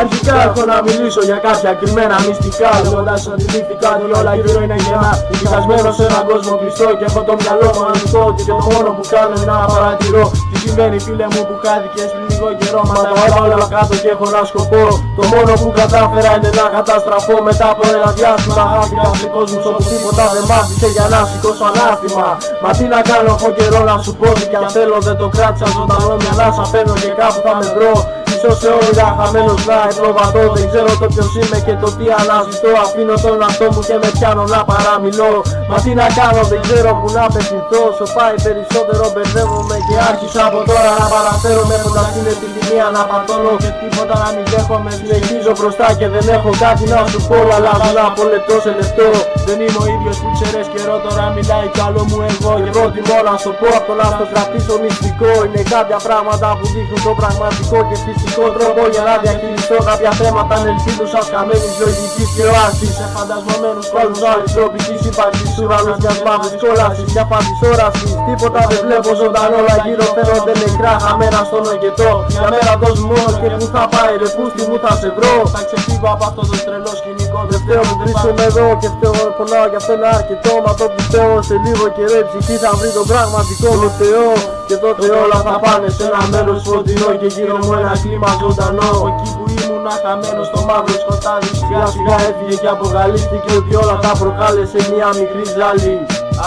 Αρχικά έχω να μιλήσω για κάποια κρυμμένα μυστικά. Λέγοντας ότι αντιλήφθηκα ότι όλα γύρω είναι γεμά. Κοιτασμένο σε έναν κόσμο κλειστό και έχω το μυαλό μου ανοιχτό. Και το μόνο που κάνω είναι να παρατηρώ τι συμβαίνει, φίλε μου, που χάθηκες πριν λίγο καιρό. Μα τα βάλα όλα κάτω και έχω ένα σκοπό. Το μόνο που κατάφερα είναι να καταστραφώ. Μετά από ένα διάστημα χάθηκα σε κόσμους όπου τίποτα δεν μ' άφησε για να σηκώσω ανάστημα. Μα τι να κάνω, έχω καιρό να σου πω. Και αν θέλω δεν το κράτησα ζωντανό, μια ανάσα παίρνω και κάπου θα με βρω. Ίσως σε όνειρα χαμένος να ευλογατώ. Δεν ξέρω το ποιος είμαι και το τι αναζητώ. Αφήνω τον εαυτό μου και με πιάνω να παραμιλώ. Μα τι να κάνω, δεν ξέρω που να απευθυνθώ. Όσο πάει περισσότερο μπερδεύομαι και άρχισα από τώρα να παραφέρομαι. Έχοντας την επιθυμία να πατώνω και τίποτα να μην δέχομαι. Συνεχίζω μπροστά και δεν έχω κάτι να σου πω. Αλλάζω από λεπτό σε λεπτό. Δεν είμαι ο ίδιος που ξέρεις καιρό, τώρα μιλάει κι άλλο μου εγώ. Και προτιμώ να σου πω από το να στο κρατήσω μυστικό. Είναι κάποια πράγματα που δείχνουν το πραγματικό και φυσικό τρόπο για να διαχειριστώ κάποια θέματα ανελπίδουσας χαμένης λογικής και οάσης. Σε φαντασμωμένους κόσμους αλυσιοπικής ύπαρξης, ουρανούς μιας μαύρης κόλασης, μια φαντής όρασης. Τίποτα δεν βλέπω ζωντανό, όλα γύρω φαίνονται νεκρά, χαμένα στον ογκετό. Μια μέρα δώσ' μου μόνος και που θα πάει ρε πούστη μου θα σε βρω. Θα ξεφύγω από αυτό το τρελό σκηνικό. Δεν φταίω που βρίσκομαι εδώ και φταίω, πονάω κι αυτό είναι αρκετό. Μα το πιστεύω σε λίγο καιρό η ψυχή θα βρει τον πραγματικό μου Θεό. Και τότε όλα θα πάνε σε ένα μέρος φωτεινό και γύρω μου ένα κλίμα ζωντανό. Εκεί που ήμουνα χαμένος στο μαύρο σκοτάδι, σιγά σιγά έφυγε και αποκαλύφθηκε ότι όλα τα προκάλεσε μια μικρή ζάλη.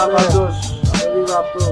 Άβαντος, αυτό.